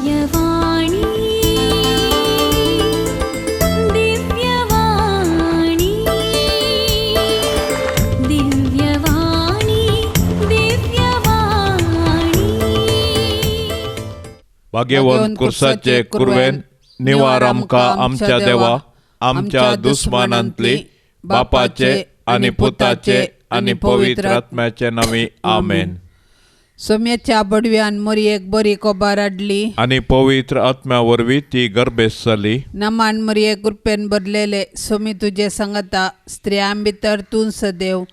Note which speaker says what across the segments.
Speaker 1: दिव्यवाणी दिव्यवाणी दिव्यवाणी दिव्यवाणी
Speaker 2: भाग्यवंत कुर्साचे कुरवेन निवार आमकां आमच्या देवा आमच्या दुस्मानांतली बापाचे आनी पुताचे आनी पवित्र आत्म्याचे नांवी आमेन.
Speaker 3: सोम्याच्या बडव्यान मरयेक बरी कोबार हाडली
Speaker 2: आनी पवित्र आत्म्या वरवीं ती गर्भेस जाली.
Speaker 3: नमान मरये कृपेन भरलेले सोमी तुजे सांगता स्त्रियां भितर तूं सदैव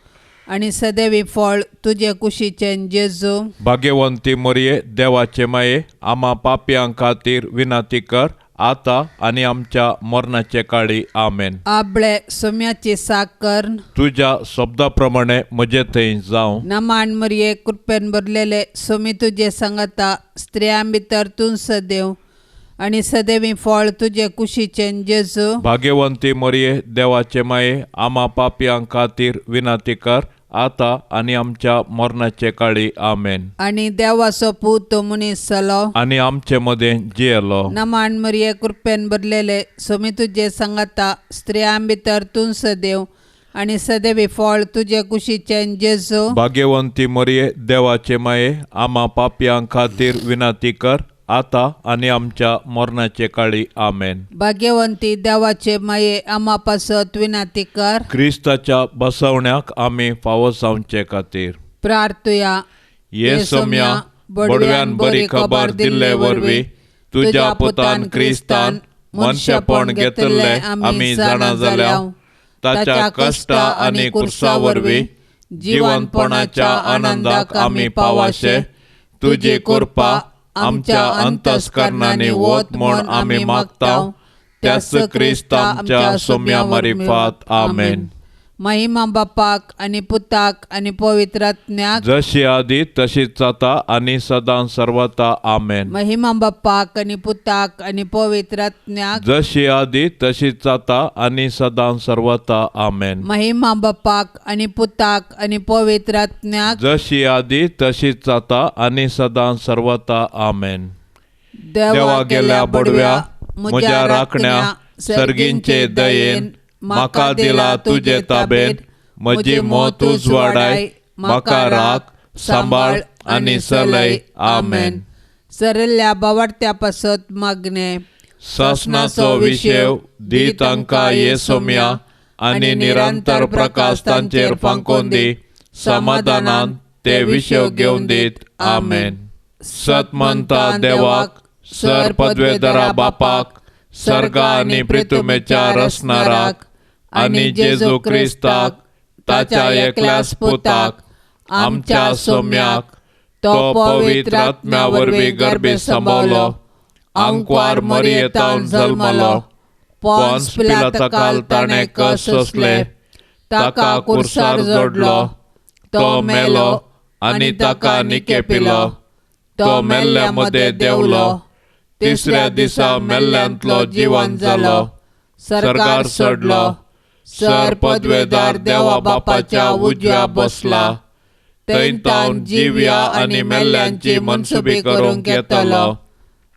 Speaker 3: आनी सदैवी फळ तुजे कुशीचें जेजू.
Speaker 2: भाग्यवंती मरये देवाचे माये आम्हा पापयां खातीर विनाती कर आता आनी आमच्या मरणाचे काळी आमेन.
Speaker 3: आबळे सोम्याची साकर
Speaker 2: तुझ्या शब्दा प्रमाणे म्हजे थंय जावं.
Speaker 3: नमान मरये कृपेन भरलेले सोमी तुजे सांगता स्त्रियां भितर तूं सदैव आनी सदैवी फळ तुजे कुशीचें जेजू.
Speaker 2: भाग्यवंती मरये देवाचे माये आम्हा पापयां खातीर विनाती कर आता आनी आमच्या मरणाचे काळी आमेन.
Speaker 3: आनी देवाचो पूत तो मनीस जालो
Speaker 2: आनी आमचे मदें जियेलो.
Speaker 3: नमान मरये कृपेन भरलेले सोमी तुजे सांगता स्त्रियां भितर तूं सदैव आनी सदैवी फळ तुजे कुशीचें जेजू.
Speaker 2: भाग्यवंती मरये देवाचे माये आम्हा पापयां खातीर विनाती कर आता आनी आमच्या मरणाचे काळी आमेन.
Speaker 3: भाग्यवंती देवाचे माये आम्हा पासत विनाती कर.
Speaker 2: क्रिस्ताच्या बसवण्याक आमी फावो जावचे खातीर
Speaker 3: प्रार्थुया.
Speaker 2: ये सोम्या बडव्यान बरी खबर दिल्ले वरवीं तुज्या पुतान क्रिस्तान मनशापण घेतले आमी जाणा जाल्याव ताच्या कश्टा आनी कुर्सा वरवीं जिवंतपणाच्या आनंदाक आमी पावाशे तुजी कृपा आमच्या अंतस्करणांनी वत म्हूण आमी मागताव त्याच क्रिस्ता आमच्या सोम्या मारिफात आमेन.
Speaker 3: महिमा बापाक आनी पुताक आनी पवित्र आत्म्याक
Speaker 2: जशी आदी तशीच जाता आनी सदां सर्वता आमेन.
Speaker 3: महिमा बापाक आनी पुताक आनी पवित्र आत्म्याक
Speaker 2: जशी आदी तशीच जाता आनी सदां सर्वता आमेन.
Speaker 3: महिमा बापाक आनी पुताक आनी पवित्र आत्म्याक
Speaker 2: जशी आदी तशीच जाता आनी सदां सर्वता आमेन. देवा गेल्या बडव्या म्हज्या राखण्या सर्गींचे दयेन म्हाका दिला तुजे ताबेन म्हजी मोत उजवाडाय म्हाका राख सांबाळ आनी चलय आमेन.
Speaker 3: सरल्ल्या बावडत्या पासत मागणे
Speaker 2: शासनाचो विशेव दी तांकां ये सोम्या आनी निरंतर प्रकाश तांचेर फांकोन दी समाधानान ते विशेव घेवन दीत आमेन. सत म्हणटा देवाक सर पदवेदरा बापाक सर्गा आनी पृथ्वीच्या रचणाराक आनी जेजू क्रिस्ताक ताच्या एकल्याच पुताक आमच्या सोम्याक तो पवित्र आत्म्या वरवीं गर्भे सांबावलो आंकवार मरयेतावन जल्मलो पोन्स पिलाताकाल ताणें कस सोंसले ताका कुर्सार जोडलो तो मेलो आनी ताका निकेपिलो तो मेल्ल्या मदें देंवलो तिसऱ्या दिसा मेल्ल्यांतलो जिवंत जालो सर्गार चडलो सर पदवेदार देवा बापाच्या उजव्या बसला थंय तावन जिव्या आनी मेल्ल्यांची मनसुबी करूंक येतलो.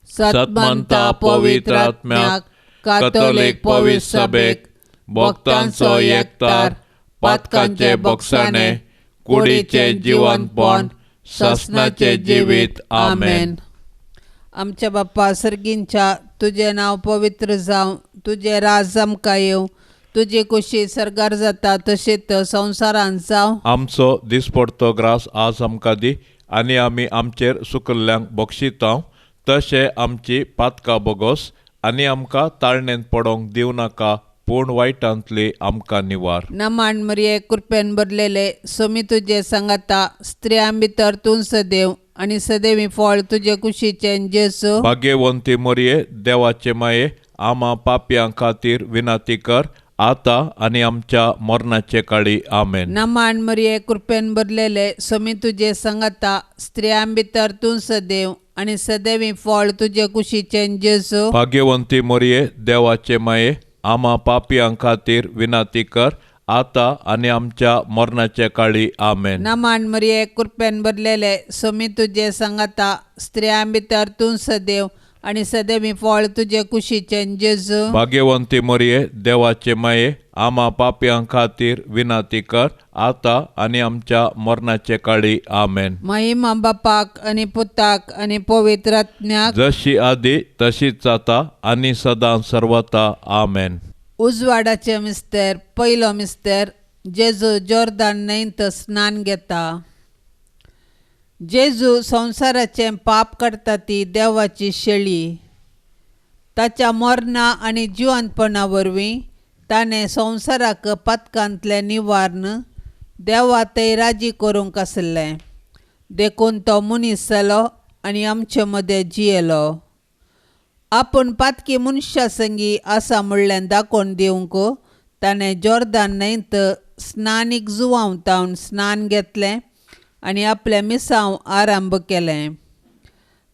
Speaker 2: सत म्हणटा पवित्र आत्म्याक कॅथोलीक पवित्र सभेक भक्तांचो एकठार पातकांचे भोगसाणे कुडीचे जिवंतपण शासनाचे जिवीत आमेन.
Speaker 3: आमच्या बाप्पा सर्गींच्या तुझे नाव पवित्र जावं तुझे राज आमकां येवं तुजी कुशी सर्गार जाता तशेंच संवसारांत जावं.
Speaker 2: आमचो दिसपडतो ग्रास आज आमकां दी आनी आमी आमचेर सुकल्ल्यांक बक्षितांव तशें आमची पातकां बोगोस आनी आमकां ताळणेंत पडोंक दिवं नाका पूण वायटांतली आमकां निवार.
Speaker 3: नमान मरये कृपेन भरलेले सोमी तुजे सांगता स्त्रियां भितर तूं सदैव आनी सदैवी फळ तुजे कुशीचें जेजू.
Speaker 2: भाग्यवंती मरये देवाचे माये आम्हा पापयां खातीर विनाती कर आता आनी आमच्या मरणाचे काळी आमेन.
Speaker 3: नमान मरये कृपेन भरलेले सोमी तुजे सांगता स्त्रियां भितर तूं सदैव आनी सदैवी फळ तुजे कुशीचें जेजू.
Speaker 2: भाग्यवंती मरये देवाचे माये आम्हा पापयां खातीर विनाती कर आता आनी आमच्या मरणाचे काळी आमेन.
Speaker 3: नमान मरये कृपेन भरलेले सोमी तुजे सांगता स्त्रियां भितर तूं सदैव आणि सदैवी फळ तुझे कुशीचे जेजू.
Speaker 2: भाग्यवंती मरिये देवाचे माये आम्हा पापयां खातीर विनंती कर आता आणि आमच्या मरणाचे काळी आमेन.
Speaker 3: महिमा बापाक आणि पुताक आणि पवित्र आत्म्याक
Speaker 2: जशी आधी तशीच आता आणि सदां सर्वता आमेन.
Speaker 3: उजवाडाचे मिस्तेर. पयलो मिस्तेर. जेजू जॉर्दान न्हंयेंत स्नान घेता. जेजू संवसाराचें पाप करता ती देवाची शेळी. ताच्या मरणा आनी जिवंतपणा वरवीं ताणें संवसाराक पातकांतलें निवारण देवा ते राजी करूंक आसलें. देखून तो मनीस जालो आनी आमचे मदें जियेलो. आपूण पातकी मनशां संगी आसा म्हणलें दाखोवन दिवंक ताणें जॉर्दान न्हंयेंत स्नानीक जुवांवतावन स्नान घेतलें आनी आपल्या मिसांव आरंभ केलें.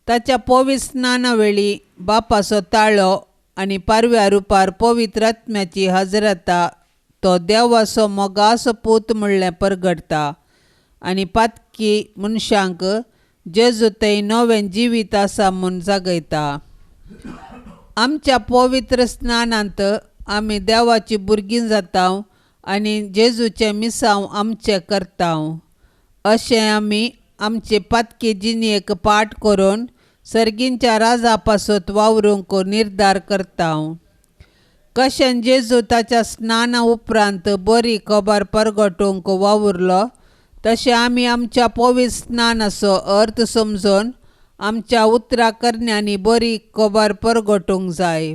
Speaker 3: ताच्या पवित्र स्नाना वेळी बापाचो ताळो आनी पारव्या रुपार पवित्र आत्म्याची हजरता तो देवाचो मोगाचो पूत म्हणलें परगडता आनी पातकी मनशांक जेजू थंय नवें जिवीत आसा म्हूण जागयता. आमच्या पवित्र स्नानांत आमी देवाची भुरगीं जाता आनी जेजूचें मिसांव आमचें करता. अशें आमी आमचे पातकी जिणेक पाठ करून सर्गींच्या राजा पासत वावरूंक निर्धार करता. कशें जेजू ताच्या स्नाना उपरांत बरी खबर परगटूंक वावुरलो तशें आमी आमच्या पवित्र स्नानाचो अर्थ समजून आमच्या उतरां करण्यांनी बरी खबर परगटूंक जाय.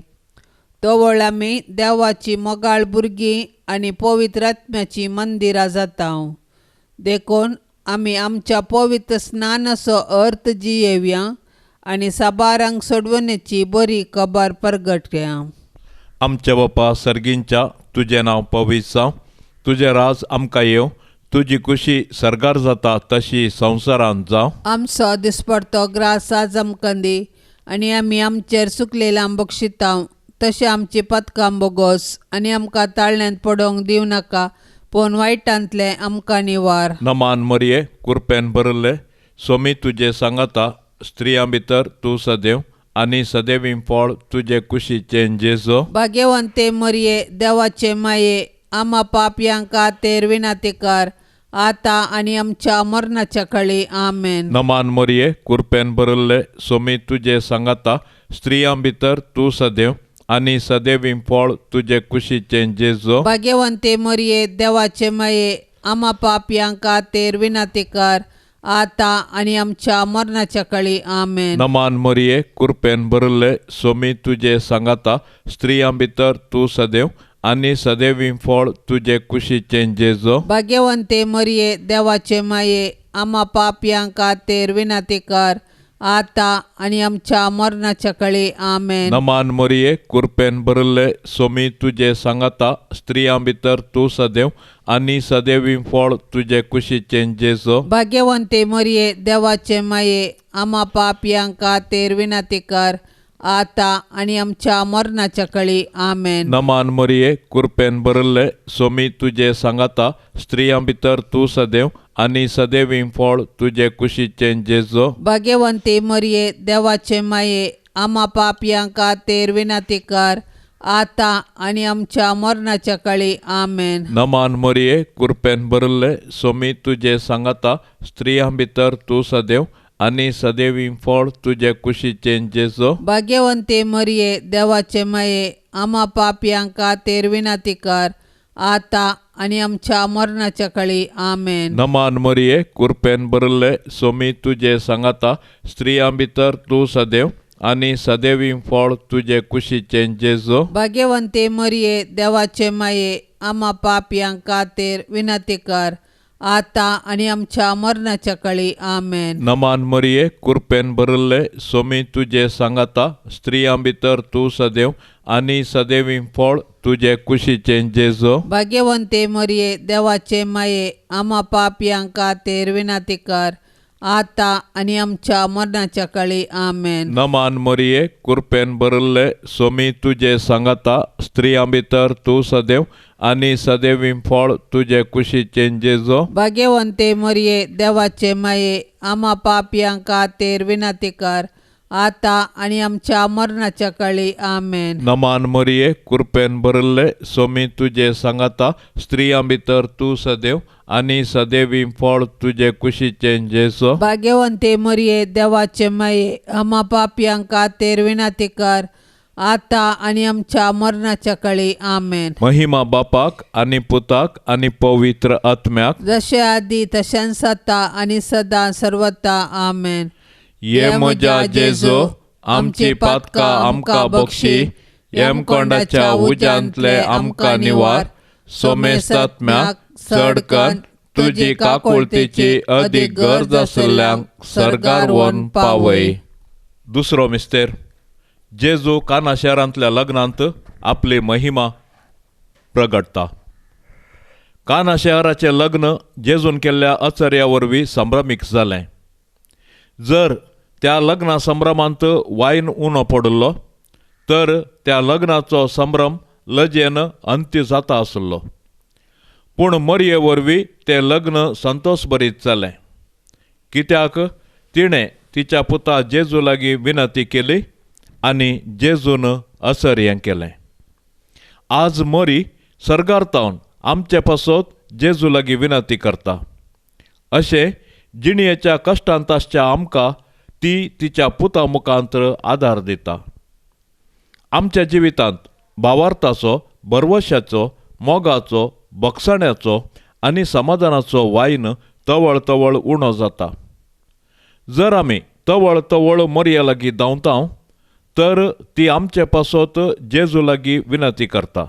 Speaker 3: तवळ आमी देवाची मोगाळ भुरगीं आनी पवित्र आत्म्याची मंदिरां जाता. देखून आमी आमच्या पवित्र स्नानाचो अर्थ जियेवया आनी साबारांक सोडवणेची बरी खबर परगटया.
Speaker 2: आमच्या बापा सर्गींच्या तुजें नांव पवित्र जावं. तुजें राज आमकां येवं. तुजी कुशी सरगार जाता तशी संवसारांत जावं.
Speaker 3: आमचो दिसपडतो ग्रास आज आमकां दी आनी आमी आमचेर चुकलेलां बक्षिता तशें आमची पथकां बोगोस आनी आमकां ताळण्यांत पडोवंक दिवं नाका पूण वायटांतले आमकां निवार.
Speaker 2: नमान मरिये कृपेन भरले स्वामी तुजे सांगाता स्त्रियां भितर तूं सदैव आनी सदैवी फळ तुजे कुशीचें जेजू.
Speaker 3: भाग्यवंते मरिये देवाचे माये आम्हा पापयां खातीर विनंती कर आता आनी आमच्या मरणाच्या काळी आमेन.
Speaker 2: नमान मरिये कृपेन भरले स्वामी तुजे सांगाता स्त्रियां भितर तूं सदैव आनी सदैवी फळ तुजे कुशीचें जेजू.
Speaker 3: भाग्यवंते मरिये देवाचे माये आम्हा पापयां खातीर विनंती कर आता आनी आमच्या मरणाच्या काळी आमेन.
Speaker 2: नमान मरिये कृपेन भरले स्वामी तुजे सांगाता स्त्रियां भितर तूं सदैव आनी सदैवी फळ तुजे कुशीचें जेजू.
Speaker 3: भाग्यवंते मरिये देवाचे माये आम्हा पापयां खातीर विनंती कर आता आनी आमच्या मरणाच्या काळी आमेन.
Speaker 2: नमान मरिये कृपेन भरले स्वामी तुजे सांगाता स्त्रियां भितर तूं सदैव आनी सदैवी फळ तुजे कुशीचें जेजू.
Speaker 3: भाग्यवंते मरिये देवाचे माये आम्हा पापयां खातीर विनंती कर आता आनी आमच्या मरणाच्या काळी आमेन.
Speaker 2: नमान मरिये कृपेन भरले स्वामी तुजे सांगाता स्त्रियां भितर तूं सदैव आनी सदैवी फळ तुजे कुशीचें जेजू.
Speaker 3: भाग्यवंते मरिये देवाचे माये आम्हा पापयां खातीर विनंती कर आता आनी आमच्या मरणाच्या काळी आमेन.
Speaker 2: नमान मरिये कृपेन भरले स्वामी तुजे सांगाता स्त्रियां भितर तूं सदैव आनी सदैवी फळ तुजे कुशीचें जेजू.
Speaker 3: भाग्यवंते मरिये देवाचे माये आम्हा पापयां खातीर विनंती कर आता आनी आमच्या मरणाच्या काळी आमेन.
Speaker 2: नमान मरिये कृपेन भरले स्वामी तुजे सांगाता स्त्रियां भितर तूं सदैव आनी सदैवी फळ तुजे कुशीचें जेजू.
Speaker 3: भाग्यवंते मरिये देवाचे माये आम्हा पापयां खातीर विनंती कर आता आनी आमच्या मरणाच्या काळी आमेन.
Speaker 2: नमान मरिये कृपेन भरले स्वामी तुजे सांगाता स्त्रियां भितर तूं सदैव आनी सदैवी फळ तुजे कुशीचें जेजू.
Speaker 3: भाग्यवंते मरिये देवाचे माये आम्हा पापयां खातीर विनंती कर आता आनी आमच्या मरणाच्या काळी आमेन.
Speaker 2: नमान मरिये कृपेन भरले स्वामी तुजे सांगाता स्त्रियां भितर तूं सदैव आनी सदैवी फळ तुजे कुशीचें जेजू.
Speaker 3: भाग्यवंते मरिये देवाचे माये आम्हा पापयां खातीर विनंती कर आता आणि आमच्या मरणाच्या काळी आमेन.
Speaker 2: नमान मरिये कृपेन भरले सोमी तुझे सांगाता स्त्रियां भितर तू सदैव आणि सदैवी फळ तुझे कुशीचे जेसो.
Speaker 3: भाग्यवंते मरिये देवाचे माये आम्हा पापियांका तेर विनाती कर आता आणि आमच्या मरणाच्या काळी आमेन.
Speaker 2: महिमा बापाक आणि पुताक आणि पवित्र आत्म्याक
Speaker 3: जसे आधी तशांच आता आणि सदा सर्वता आमेन.
Speaker 2: ये म्हज्या जेजो आमची पातका आमकां बक्षी येम कोंडाच्या उज्यांतले आमकां निवार सोमेस्त आत्म्याक चडकन तुजी काकुळतीची अदीक गरज आसल्ल्यांक सरगार व्हरून पावय. दुसरो मिस्तेर जेजू काना शारांतल्या लग्नांत आपली महिमा प्रगटता. काना शहराचें लग्न जेजून केल्ल्या आचर्या वरवीं संभ्रमीक जालें. जर त्या लग्ना संभ्रमांत वायन उणो पडलो तर त्या लग्नाचो संभ्रम लजेन अंत्य जाता आसलो. पूण मरये वरवीं तें लग्न संतोशभरीत जालें, कित्याक तिणें तिच्या पुता जेजू लागीं विनंती केली आनी जेजून असर्यें केलें. आज मरी सर्गार्तावन आमचे पासत जेजू लागीं विनंती करता. अशें जिणयेच्या कश्टांत आसच्या आमकां ती तिच्या पुता मुखांत्र आदार दिता. आमच्या जिवितांत भावार्थाचो, भरवशाचो, मोगाचो, भक्षण्याचो आनी समाधानाचो वायन तवळ तवळ उणो जाता. जर आमी तवळ तवळ मरये लागीं धांवतां तर ती आमचे पासत जेजू लागीं विनंती करता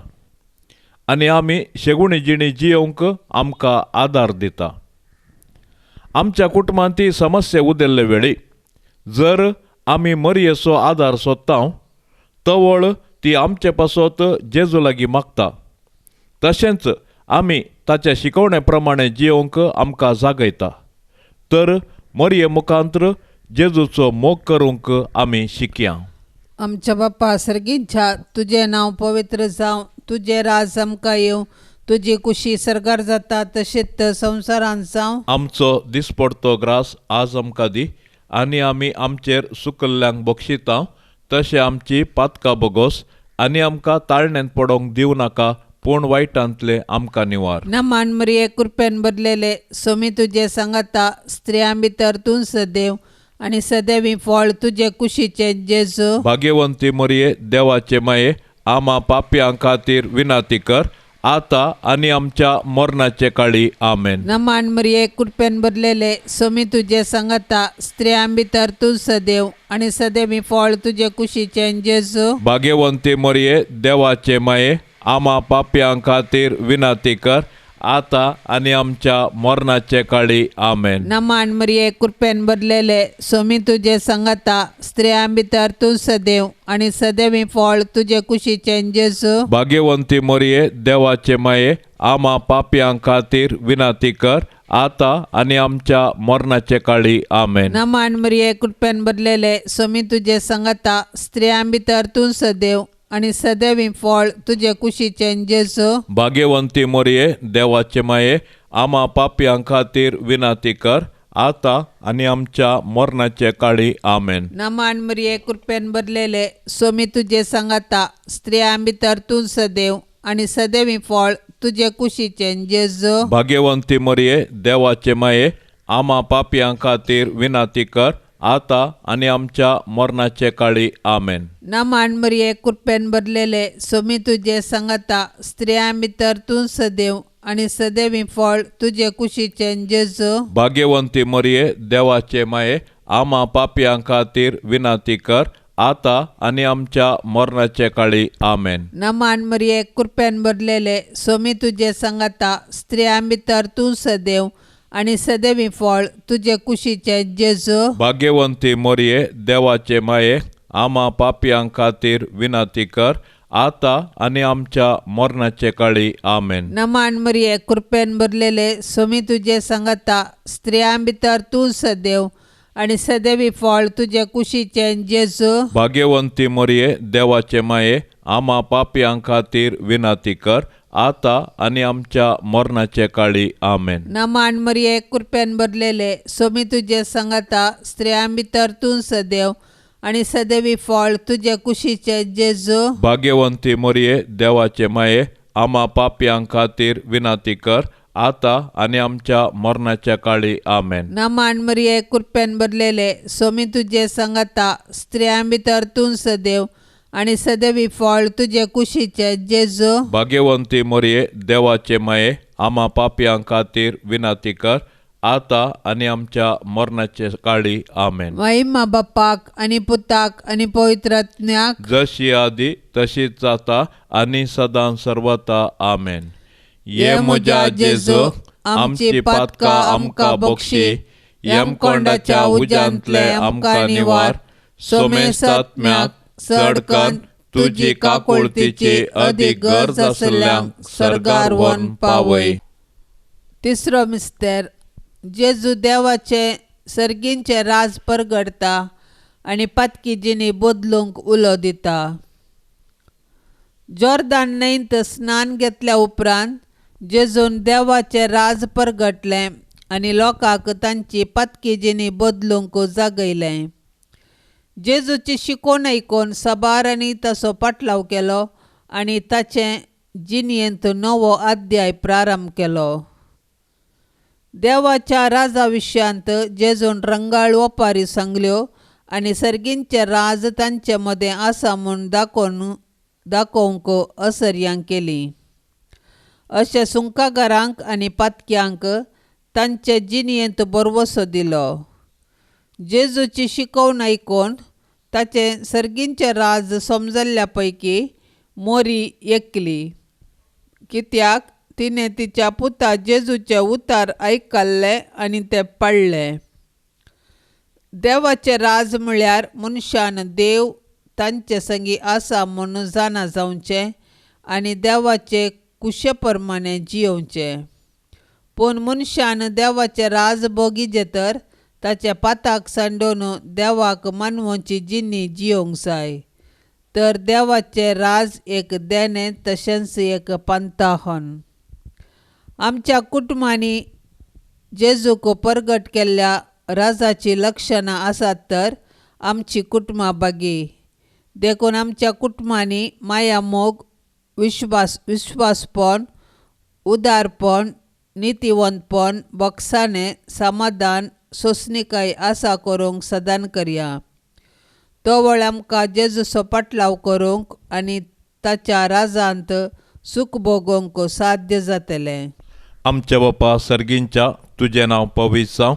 Speaker 2: आनी आमी शेगुणी जिणी जियोंक आमकां आदार दिता. आमच्या कुटुंबांत ती समस्या उदेल्ले वेळी जर आमी मरयेचो आदार सोदता तवळ ती आमचे पासत जेजू लागीं मागता. तशेंच आमी ताच्या शिकवणे प्रमाणे जियोंक आमकां जागयता. तर मरये मुखांत्र जेजूचो मोग करूंक आमी शिकया.
Speaker 3: आमच्या बाप्पा सर्गींच्या तुझे नांव पवित्र जावं, तुझे राज आमकां येवं, तुजी कुशी सरगार जाता तशेंच संवसारांत जावं.
Speaker 2: आमचो दिसपडतो ग्रास आज आमकां दी आनी आमी आमचेर सुकल्ल्यांक बक्षिता तशें आमची पातकां बोगोस आनी आमकां ताळण्यांत पडोवंक दिवं नाका पूण वायटांतले आमकां निवार.
Speaker 3: नमान मरिये कृपेन भरलेले सोमी तुजे सांगाता स्त्रियां भितर तूं सदैव आणि सदैवी फळ तुझे कुशीचे जेजू.
Speaker 2: भाग्यवंती मरिये देवाचे माये आम्हा पापयां खातीर विनंती कर आता आणि आमच्या मरणाचे काळी आमेन.
Speaker 3: नमान मरिये कृपेन भरलेले सोमी तुजे सांगाता स्त्रियां भितर तूं सदैव आणि सदैवी फळ तुझे कुशीचे जेजू.
Speaker 2: भाग्यवंती मरिये देवाचे माये आम्हा पापयां खातीर विनंती कर आता आणि आमच्या मरणाचे काळी आमेन.
Speaker 3: नमान मरिये कृपेन भरलेले सोमी तुजे सांगाता स्त्रियां भितर तूं सदैव आणि सदैवी फळ तुझे कुशीचे जेजू.
Speaker 2: भाग्यवंती मरिये देवाचे माये आम्हा पापयां खातीर विनंती कर आता आणि आमच्या मरणाचे काळी आमेन.
Speaker 3: नमान मरिये कृपेन भरलेले सोमी तुजे सांगाता स्त्रियां भितर तूं सदैव आणि सदैवी फळ तुझे कुशीचे जेजू.
Speaker 2: भाग्यवंती मरिये देवाचे माये आम्हा पापयां खातीर विनंती कर आता आणि आमच्या मरणाचे काळी आमेन.
Speaker 3: नमान मरिये कृपेन भरलेले सोमी तुजे सांगाता स्त्रियां भितर तूं सदैव आणि सदैवी फळ तुझे कुशीचे जेजू.
Speaker 2: भाग्यवंती मरिये देवाचे माये आम्हा पापयां खातीर विनंती कर आता आणि आमच्या मरणाचे काळी आमेन.
Speaker 3: नमान मरिये कृपेन भरलेले सोमी तुजे सांगाता स्त्रियां भितर तूं सदैव आणि सदैवी फळ तुझे कुशीचे जेजू.
Speaker 2: भाग्यवंती मरिये देवाचे माये आम्हा पापयां खातीर विनंती कर आता आणि आमच्या मरणाचे काळी आमेन.
Speaker 3: नमान मरिये कृपेन भरलेले सोमी तुजे सांगाता स्त्रियां भितर तूं सदैव आणि सदैवी फळ तुझे कुशीचे जेजू.
Speaker 2: भाग्यवंती मरिये देवाचे माये आम्हा पापयां खातीर विनंती कर आता आणि आमच्या मरणाचे काळी आमेन.
Speaker 3: नमान मरिये कृपेन भरलेले सोमी तुजे सांगाता स्त्रियां भितर तूं सदैव आणि सदैवी फळ तुझे कुशीचे जेजू.
Speaker 2: भाग्यवंती मरिये देवाचे माये आम्हा पापयां खातीर विनंती कर आता आणि आमच्या मरणाचे काळी आमेन.
Speaker 3: नमान मरिये कृपेन भरलेले सोमी तुजे सांगाता स्त्रियां भितर तूं सदैव आणि सदैवी फळ तुझे कुशीचे जेजू.
Speaker 2: भाग्यवंती मोरये देवाचे माये आम्हा पापयांक खातीर विनाती कर आता आणि आमच्या मरणाच्या काळी आमेन.
Speaker 3: नमान मरिये कृपेन भरलेले सोमी तुझे संगता स्त्रियां भितर तूं सदैव आणि सदैवी फळ तुझे कुशीचे जेजू.
Speaker 2: भाग्यवंती मोरये देवाचे माये आम्हा पापयांक खातीर विनाती कर आता आणि आमच्या मरणाच्या काळी आमेन.
Speaker 3: महिमा बापाक आणि पुताक आणि पवित्रात्म्याक
Speaker 2: जशी आदी तशीच जाता आणि सदां सर्वता आमेन.
Speaker 3: ये म्हज्या जेजू आमची पातकां आमकां बक्षी. यमकोंडाच्या उज्यांतले आमकां निवार. सोमेसात्म्याक चडकन तुजी काकुळतीची अदीक गरज आसल्यांक सर्गार व्हरून पावय. तिसरो मिस्तेर जेजू देवाचे सर्गींचे राज परगडता आनी पातकी जिणी बदलूंक उलो दिता. जॉर्दान न्हंयेंत स्नान घेतल्या उपरांत जेजून देवाचें राज परगटलें आनी लोकांक तांची पातकी जिणी बदलूंक जागयलें. जेजूची शिकोवन आयकून सबारांनी ताचो पाटलाव केलो आनी ताचे जिणयेंत नवो अध्याय प्रारंभ केलो. देवाच्या राजा विशयांत जेजून रंगाळ ओपारी सांगल्यो आनी सर्गींचें राज तांचे मदें आसा म्हूण दाखोवंक असर्यां केली. अशें सुंकागारांक आनी पातक्यांक तांचे जिणयेंत बरवसो दिलो. जेजूची शिकोवन आयकून ताचें सर्गींचें राज समजल्ल्या पैकी मोरी एकली, कित्याक तिणें तिच्या पुता जेजूचे उतार आयकल्ले आनी ते पडले. देवाचें राज म्हळ्यार मनशान देव तांचे संगी आसा म्हूण जाणा जावचें आनी देवाचे कुशे प्रमाणे जियोवचें. पूण मनशान देवाचें राज भोगिजे तर ताच्या पाताक सांडून देवाक मानवची जिणी जियोंक जाय. तर देवाचें राज एक देणे तशेंच एक पंताहन. आमच्या कुटुंबांनी जेजूक परगट केल्ल्या राजाची लक्षणां आसात तर आमची कुटुंबां बागी. देखून आमच्या कुटुंबांनी माया मोग, विश्वासपण, उदारपण, नितीवंतपण, बोगसाणें, समाधान, सोंसणीकाय आसा करूंक सदान करया. तो वेळ आमकां जेजूचो पाटलाव करूंक आनी ताच्या राजांत सूख भोगूंक साध्य जातलें.
Speaker 2: आमचे बापा सर्गींच्या तुजें नांव पवित्र जावं.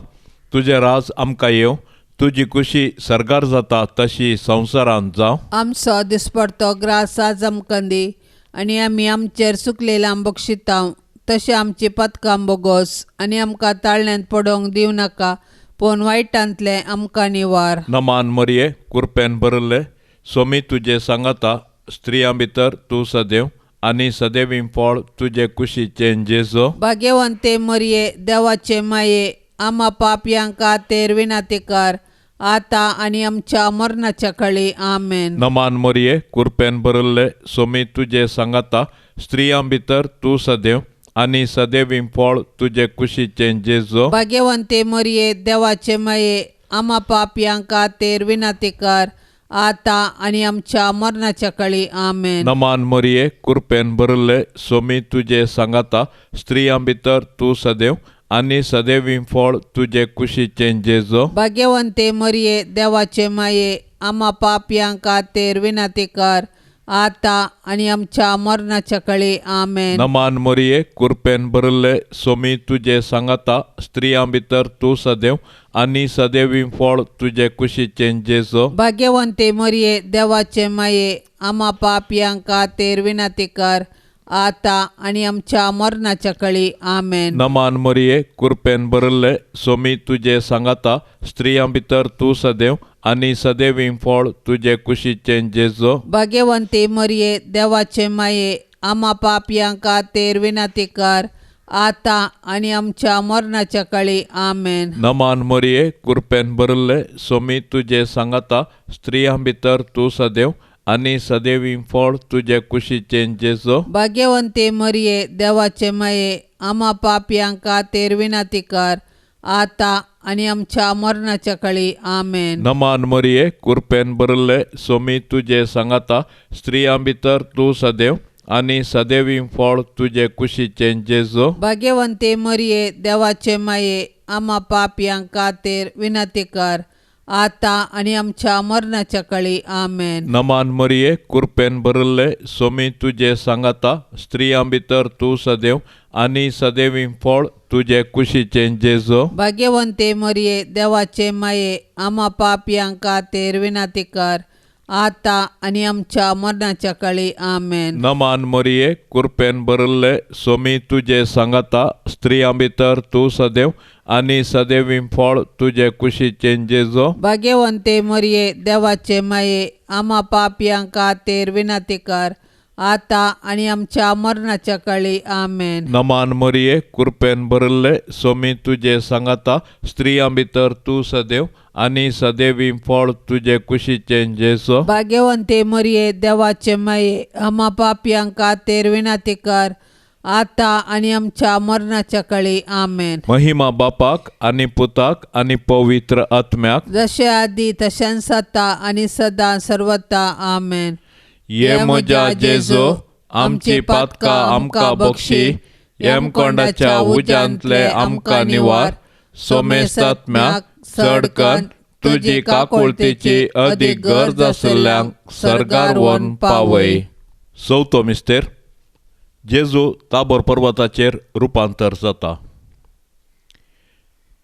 Speaker 2: तुजें राज आमकां येवं. तुजी कुशी सर्गार जाता तशी संवसारांत जावं.
Speaker 3: आमचो दिसपडतो ग्रास आज आमकां दी आनी आमी आमचेर चुकलेल्यां बक्षितांव. तशें आमची पथकां बोगोस आनी आमकां ताळण्यांत पडोवंक दिवं नाका, पूण वायटांतले आमकां निवार.
Speaker 2: नमान मरिये कृपेन भरले सोमी तुजे सांगता स्त्रियां भितर तूं सदैव आनी सदैवी फळ तुजे कुशीचें जेजू.
Speaker 3: भाग्यवंते मरिये देवाचे माये आम्हा पापयांक खातीर विनाती कर आता आनी आमच्या मरणाच्या काळी आमेन.
Speaker 2: नमान मरिये कृपेन भरले सोमी तुजे सांगता स्त्रियां भितर तूं सदैव आनी सदैवी फळ तुजे कुशीचें जेजू.
Speaker 3: भाग्यवंते मरिये देवाचे माये आम्हा पापयांक खातीर विनाती कर आता आनी आमच्या मरणाच्या काळी आमेन.
Speaker 2: नमान मरिये कृपेन भरले सोमी तुजे सांगता स्त्रियां भितर तूं सदैव आनी सदैवी फळ तुजे कुशीचें जेजू.
Speaker 3: भाग्यवंते मरिये देवाचे माये आम्हा पापयांक खातीर विनाती कर आता आनी आमच्या मरणाच्या काळी आमेन.
Speaker 2: नमान मरिये कृपेन भरले सोमी तुजे सांगता स्त्रियां भितर तूं सदैव आनी सदैवी फळ तुजे कुशीचें जेजू.
Speaker 3: भाग्यवंते मरिये देवाचे माये आम्हा पापयांक खातीर विनाती कर आता आनी आमच्या मरणाच्या काळी आमेन.
Speaker 2: नमान मरिये कृपेन भरले सोमी तुजे सांगता स्त्रियां भितर तूं सदैव आनी सदैवी फळ तुजे कुशीचें जेजू.
Speaker 3: भाग्यवंते मरिये देवाचे माये आम्हा पापयांक खातीर विनाती कर आता आनी आमच्या मरणाच्या काळी आमेन.
Speaker 2: नमान मरिये कृपेन भरले सोमी तुजे सांगता स्त्रियां भितर तूं सदैव आनी सदैवी फळ तुजे कुशीचें जेजू.
Speaker 3: भाग्यवंते मरिये देवाचे माये आम्हा पापयांक खातीर विनाती कर आता आणि आमच्या मरणाच्या काळी आमेन.
Speaker 2: नमान मरिये कृपेन भरले सोमी तुझे सांगाता स्त्रियां भितर तू सदैव आणि सदैवी फळ तुझे कुशीचे जेजो.
Speaker 3: भाग्यवंते मरिये देवाचे माये आम्हा पापयांक खातीर विनंती कर आता आणि आमच्या मरणाच्या काळी आमेन.
Speaker 2: नमान मरिये कृपेन भरले सोमी तुझे सांगाता स्त्रियां भितर तू सदैव आणि सदैवी फळ तुझे कुशीचे जेजो.
Speaker 3: भाग्यवंते मरिये देवाचे माये आम्हा पापयांक खातीर विनंती कर आता आणि आमच्या मरणाच्या काळी आमेन.
Speaker 2: नमान मरिये कृपेन भरले सोमी तुझे सांगाता स्त्रियां भितर तू सदैव आणि सदैवी फळ तुझे कुशीचे जेजो.
Speaker 3: भाग्यवंते मरिये देवाचे माये आम्हा पापयांक खातीर विनंती कर आता आणि आमच्या मरणाच्या काळी आमेन.
Speaker 2: नमान मरिये कृपेन भरले सोमी तुझे सांगाता स्त्रियां भितर तू सदैव आणि सदैवी फळ तुझे कुशीचे जेजो.
Speaker 3: भाग्यवंते मरिये देवाचे माये आम्हा पापयांक खातीर विनंती कर आता आणि आमच्या मरणाच्या काळी आमेन.
Speaker 2: महिमा बापाक आणि पुताक आणि पवित्र आत्म्याक
Speaker 3: जशे आदी तशांच आता आणि सदा सर्वता आमेन.
Speaker 2: ये म्हज्या जेजो आमची पातकां आमकां बक्षी येमकोंडाच्या उज्यांतले आमकां निवार सोमेस्त आत्म्याक चडकन तुजी काकुळतीची अदीक गरज आशिल्ल्यांक सर्गार व्हरून पावय. चवथो मिस्तेर जेजू ताबोर पर्वताचेर रुपांतर जाता.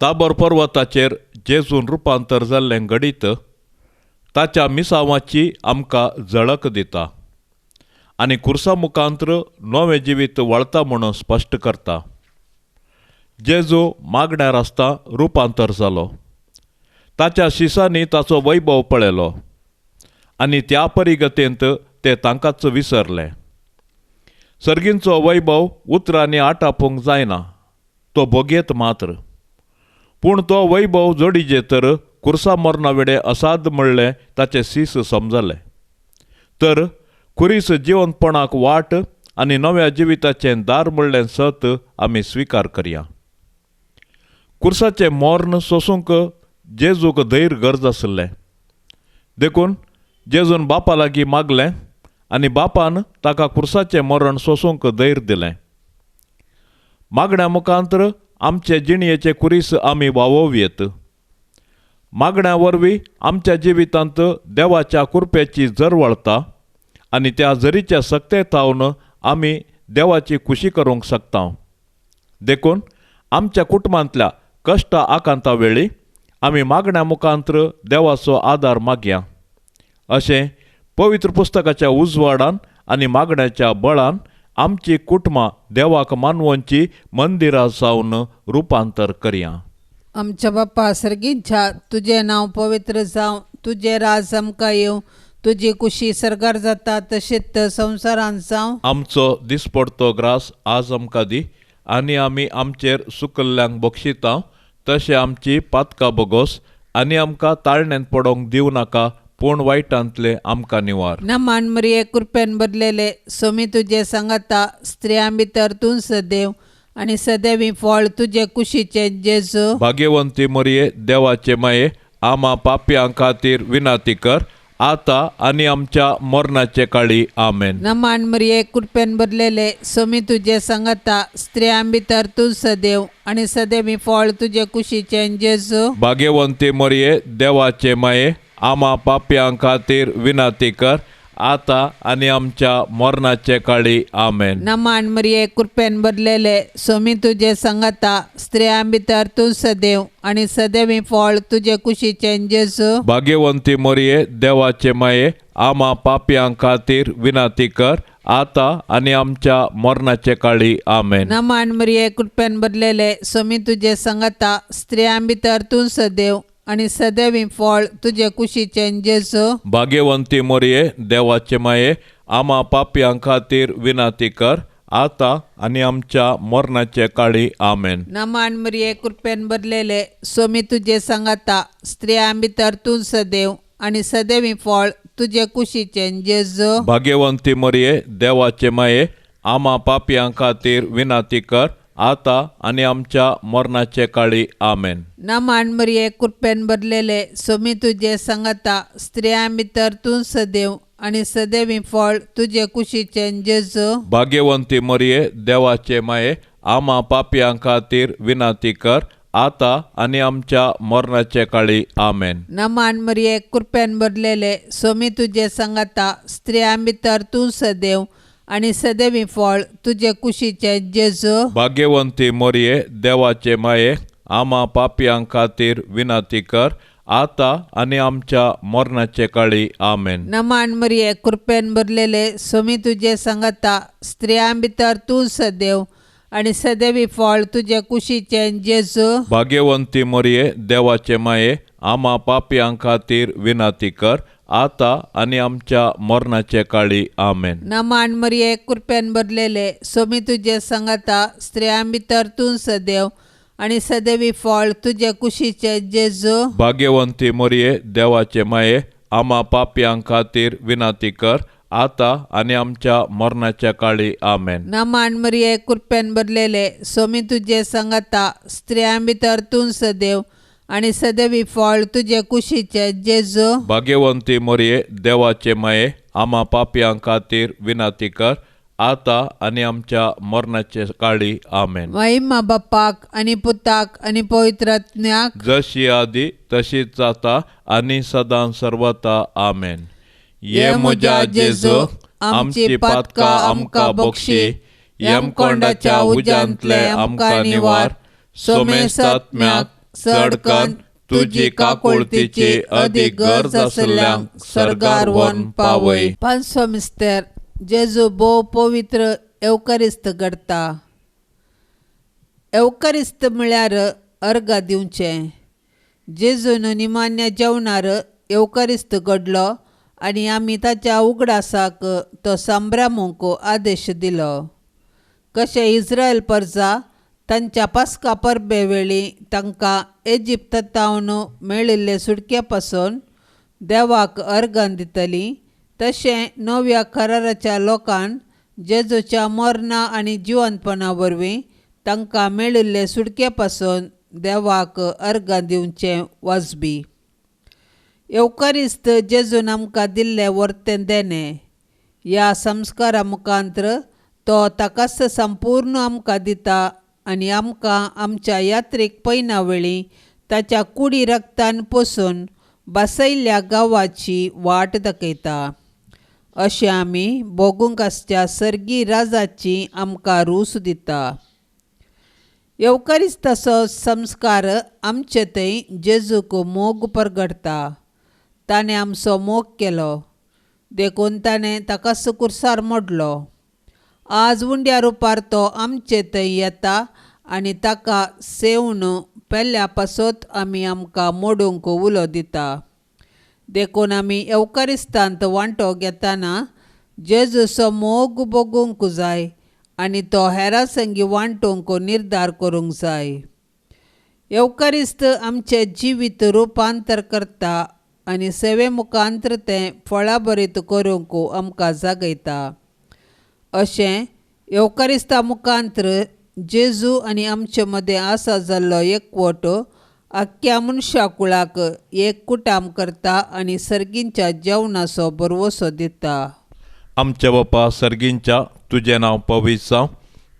Speaker 2: ताबोर पर्वताचेर जेजून रुपांतर जाल्लें घडीत ताच्या मिसावाची आमकां झळक दिता आनी खुर्सा मुखांत्र नवें जिवीत वळता म्हणून स्पश्ट करता. जेजू मागण्यार आसता रुपांतर जालो. ताच्या शिसांनी ताचो वैभव पळयलो आनी त्या परिगतेंत ते तांकांच विसरले. सर्गींचो वैभव उतरांनी आटापूंक जायना, तो भोगयेत मात्र. पूण तो वैभव जोडिजे तर खुर्सा मरणा वेडे असाद म्हणलें ताचें सीस समजलें. तर खुरीस जिवंतपणाक वाट आनी नव्या जिविताचें दार म्हणलें सत आमी स्विकार करया. खुर्साचें मोर्न सोसूंक जेजूक धैर्य गरज आसलें. देखून जेजून बापा लागीं मागलें आनी बापान ताका खुर्साचें मरण सोसूंक धैर्य दिलें. मागण्या मुखांत्र आमचे जिणयेचे खुरीस आमी वावोवयेत. मागण्या वरवीं आमच्या जिवितांत देवाच्या कृपेची झर वळता आनी त्या झरीच्या सक्तेतावन आमी देवाची खुशी करूंक शकता. देखून आमच्या कुटुंबांतल्या कश्ट आकांता वेळी आमी मागण्या मुखांत्र देवाचो आदार मागया. अशें पवित्र पुस्तकाच्या उजवाडान आनी मागण्याच्या बळान आमची कुटुंबां देवाक मानवंची मंदिरां जावन रुपांतर करया.
Speaker 3: आमच्या बाप्पा सर्गींच्या तुझे नांव पवित्र जावं, तुझे राज आमकां येवं, तुजी कुशी सरकार जाता तशेंच संवसारांत जावं.
Speaker 2: आमचो दिसपडतो ग्रास आज आमकां दी आनी आमी आमचेर सुकल्ल्यांक बक्षिता तशें आमची पातकां बोगोस आनी आमकां ताळण्यांत पडोवंक दिवं नाका पूण वायटांतले आमकां निवार.
Speaker 3: नमान मरिये कृपेन भरलेले सोमी तुजे सांगाता स्त्रियां भितर तूं सदैव आनी सदैवी फळ तुजे कुशीचे जेजू.
Speaker 2: भाग्यवंती मरिये देवाचे माये आम्हा पापयांक खातीर विनंती कर आता आनी आमच्या मरणाचे काळी आमेन.
Speaker 3: नमान मरिये कृपेन भरलेले सोमी तुजे सांगाता स्त्रियां भितर तूं सदैव आनी सदैवी फळ तुजे कुशीचे जेजू.
Speaker 2: भाग्यवंती मरिये देवाचे माये आम्हा पापयांक खातीर विनंती कर आता आनी आमच्या मरणाचे काळी आमेन.
Speaker 3: नमान मरिये कृपेन भरलेले सोमी तुजे सांगाता स्त्रियां भितर तूं सदैव आनी सदैवी फळ तुजे कुशीचे जेजू.
Speaker 2: भाग्यवंती मरिये देवाचे माये आम्हा पापयांक खातीर विनंती कर आता आनी आमच्या मरणाचे काळी आमेन.
Speaker 3: नमान मरिये कृपेन भरलेले सोमी तुजे सांगाता स्त्रियां भितर तूं सदैव आनी सदैवी फळ तुजे कुशीचे जेजू.
Speaker 2: भाग्यवंती मरिये देवाचे माये आम्हा पापयांक खातीर विनंती कर आता आनी आमच्या मरणाचे काळी आमेन.
Speaker 3: नमान मरिये कृपेन भरलेले सोमी तुजे सांगाता स्त्रियां भितर तूं सदैव आनी सदैवी फळ तुजे कुशीचे जेजू.
Speaker 2: भाग्यवंती मरिये देवाचे माये आम्हा पापयांक खातीर विनंती कर आता आणि आमच्या मरणाचे काळी आमेन.
Speaker 3: नमान मरिये कृपेन भरलेले सोमी तुझे सांगता स्त्रियां भितर तूं सदैव आणि सदैवी फळ तुझे कुशीचे जेजू.
Speaker 2: भाग्यवंती मरिये देवाचे माये आम्हा पापियां खातीर विनंती कर आता आणि आमच्या मरणाचे काळी आमेन.
Speaker 3: नमान मरिये कृपेन भरलेले सोमी तुझे सांगता स्त्रियां भितर तूं सदैव आणि सदैवी फळ तुझे कुशीचे जेजू.
Speaker 2: भाग्यवंती मरिये देवाचे माये आम्हा पापियां खातीर विनंती कर आता आणि आमच्या मरणाचे काळी आमेन.
Speaker 3: नमान मरिये कृपेन भरलेले सोमी तुझे सांगता स्त्रियां भितर तूं सदैव आणि सदैवी फळ तुझे कुशीचे जेजू.
Speaker 2: भाग्यवंती मरिये देवाचे माये आम्हा पापियां खातीर विनंती कर आता आणि आमच्या मरणाचे काळी आमेन.
Speaker 3: नमान मरिये कृपेन भरलेले सोमी तुझे सांगता स्त्रियां भितर तूं सदैव आणि सदैवी फळ तुझे कुशीचे जेजू.
Speaker 2: भाग्यवंती मरिये देवाचे माये आम्हा पापियां खातीर विनंती कर आता आणि आमच्या मरणाच्या काळी आमेन.
Speaker 3: नमान मरिये कृपेन भरलेले सोमी तुझे सांगता स्त्रियां भितर तूं सदैव आणि सदैवी फळ तुझे कुशीचे जेजू.
Speaker 2: भाग्यवंती मरिये देवाचे माये आम्हा पापियां खातीर विनंती कर आता आणि आमच्या मरणाचे काळी आमेन.
Speaker 3: महिमा बापाक आणि पुताक आणि पवित्रात्म्याक
Speaker 2: जशी आधी तशीच आता आणि सदां सर्वता आमेन. ये म्हज्या जेजू आमची पातकां आमकां बक्षी, यमकोंडाच्या उज्यांतले आमकां निवार, सोमेसात्म्याक चडकन तुजी काकुळतीची अदीक गरज आसल्यांक सर्गार व्हरून पावय.
Speaker 3: पांचवो मिस्तेर जेजू भोव पवित्र एवकरिस्त घडता. एवकरिस्त म्हळ्यार अर्घ दिवचें. जेजून निमान्य जेवणार एवकरिस्त घडलो आनी आमी ताच्या उगडासाक तो संभ्रमूंक आदेश दिलो. कशें इस्रायल प्रजा तांच्या पास्का परबे वेळी तांकां इजिप्तांतल्यान मेळिल्ले सुटके पासून देवाक अर्घां दितली, तशें नव्या कराराच्या लोकांन जेजूच्या मरणा आनी जिवंतपणा वरवीं तांकां मेळिल्ले सुटके पासून देवाक अर्घां दिवचें वाजबी. एवकरिस्त जेजून आमकां दिल्लें वर्तें देणें. ह्या संस्कारा मुखांत्र तो ताकाच संपूर्ण आमकां दिता आनी आमकां आमच्या यात्रेक पैना वेळी ताच्या कुडी रक्तान पुसून बसयल्ल्या गांवाची वाट दाखयता. अशें आमी भोगूंक आसच्या सर्गी राजाची आमकां रूस दिता. एवकरिस्ताचो संस्कार आमचे थंय जेजूक मोग परगडटा. ताणें आमचो मोग केलो देखून ताणें ताकाच कुर्सार मोडलो. आज उंड्या रुपार तो आमचे थंय येता आनी ताका सेवन पेल्ल्या पासत आमी आमकां मोडूंक उलो दिता. देखून आमी एवकरिस्तांत वांटो घेतना जेजूचो मोग भोगूंक जाय आनी तो हेरां संगी वांटूंक निर्धार करूंक जाय. एवकरिस्त आमचें जिवीत रुपांतर करता आनी सेवे मुखांत्र तें फळां भरीत करूंक आमकां जागयता. अशें एवकरिस्ता मुखांत्र जेजू आनी आमचे मदें आसा जाल्लो एकवट आख्ख्या मनशा कुळाक एक कुटाम करता आनी सर्गींच्या जेवणाचो बरवसो दिता.
Speaker 2: आमचे बापा सर्गींच्या तुजें नांव पवित्र जावं,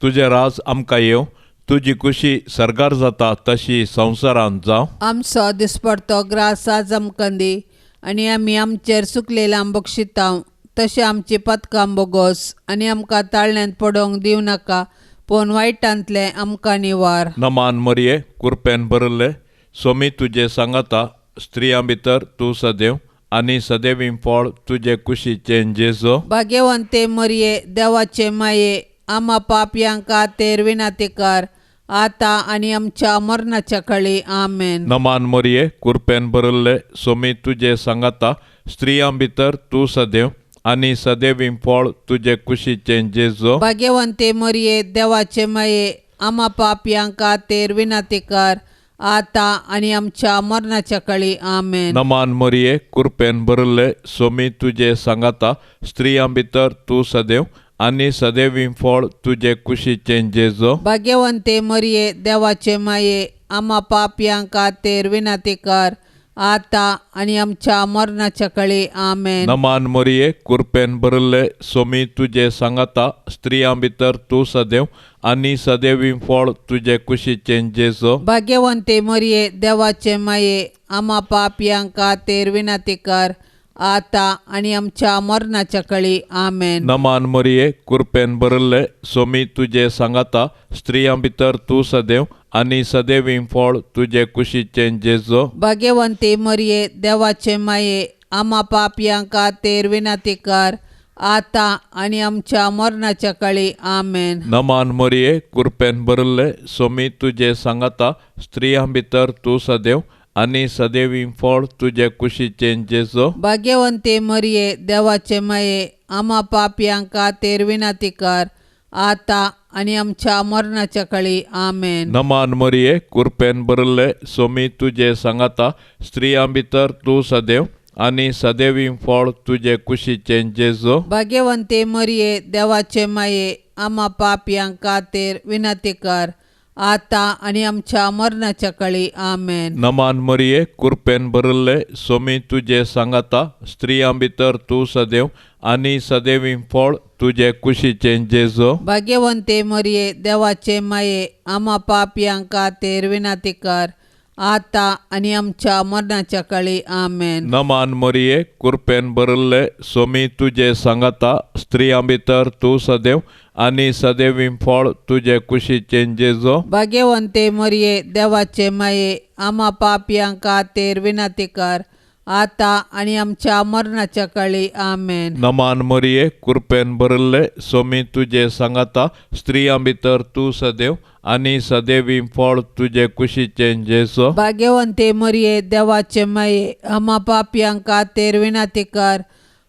Speaker 2: तुजें राज आमकां येवं, तुजी कुशी सर्गार जाता तशी संवसारांत जावं.
Speaker 3: आमचो दिसपडतो ग्रास आज आमकां दी आनी आमी आमचेर चुकलेलां बक्षितांव, तशें आमची पथकां बोगोस आनी आमकां ताळण्यांत पडोवंक दिवं नाका, पूण वायटांतले आमकां निवार.
Speaker 2: नमान मरिये कृपेन भरले सोमी तुजे सांगता स्त्रियां भितर तूं सदैव आनी सदैवी फळ तुजे कुशीचें जेजू.
Speaker 3: भाग्यवंते मरिये देवाचे माये आम्हा पापयां खातीर विनंती कर आता आनी आमच्या मरणाच्या काळी आमेन.
Speaker 2: नमान मरिये कृपेन भरले सोमी तुजे सांगता स्त्रियां भितर तूं सदैव आनी सदैवी फळ तुजे कुशीचें जेजू.
Speaker 3: भाग्यवंते मरिये देवाचे माये आम्हा पापयां खातीर विनंती कर आता आनी आमच्या मरणाच्या काळी आमेन.
Speaker 2: नमान मरिये कृपेन भरले सोमी तुजे सांगता स्त्रियां भितर तूं सदैव आणि सदैवी फळ तुझे कुशीचे जेजो.
Speaker 3: भाग्यवंते मरिये देवाचे माये आम्हा पापयांक खातीर विनंती कर आता आणि आमच्या मरणाच्या काळी आमेन.
Speaker 2: नमान मरिये कृपेन भरले सोमी तुझे सांगता स्त्रियां भितर तू सदैव आणि सदैवी फळ तुझे कुशीचे जेजो.
Speaker 3: भाग्यवंते मरिये देवाचे माये आम्हा पापयांक खातीर विनंती कर आता आणि आमच्या मरणाच्या काळी आमेन.
Speaker 2: नमान मरिये कृपेन भरले सोमी तुझे सांगता स्त्रियां भितर तू सदैव आणि सदैवी फळ तुझे कुशीचे जेजो.
Speaker 3: भाग्यवंते मरिये देवाचे माये आम्हा पापयांक खातीर विनंती कर आता आणि आमच्या मरणाच्या काळी आमेन.
Speaker 2: नमान मरिये कृपेन भरले सोमी तुझे सांगता स्त्रियां भितर तू सदैव आणि सदैवी फळ तुझे कुशीचे जेजो.
Speaker 3: भाग्यवंते मरिये देवाचे माये आम्हा पापयांक खातीर विनंती कर आता आणि आमच्या मरणाच्या काळी आमेन.
Speaker 2: नमान मरिये कृपेन भरले सोमी तुझे सांगता स्त्रियां भितर तू सदैव आणि सदैवी फळ तुझे कुशीचे जेजो.
Speaker 3: भाग्यवंते मरिये देवाचे माये आम्हा पापयांक खातीर विनंती कर आता आणि आमच्या मरणाच्या काळी आमेन.
Speaker 2: नमान मरिये कृपेन भरले सोमी तुझे सांगता स्त्रियां भितर तू सदैव आणि सदैवी फळ तुझे कुशीचे जेजो.
Speaker 3: भाग्यवंते मरिये देवाचे माये आम्हा पापयांक खातीर विनंती कर आता आणि आमच्या मरणाच्या काळी आमेन.
Speaker 2: नमान मरिये कृपेन भरले सोमी तुझे सांगता स्त्रियां भितर तू सदैव आणि सदैवी फळ तुझे कुशीचे जेजो.
Speaker 3: भाग्यवंते मरिये देवाचे माये आम्हा पापयांक खातीर विनंती कर आता आणि आमच्या मरणाच्या काळी आमेन.
Speaker 2: नमान मरिये कृपेन भरले सोमी तुझे सांगता स्त्रियां भितर तू सदैव आणि सदैवी फळ तुझे कुशीचे जेजो.
Speaker 3: भाग्यवंते मरिये देवाचे माये आम्हा पापयांक खातीर विनंती कर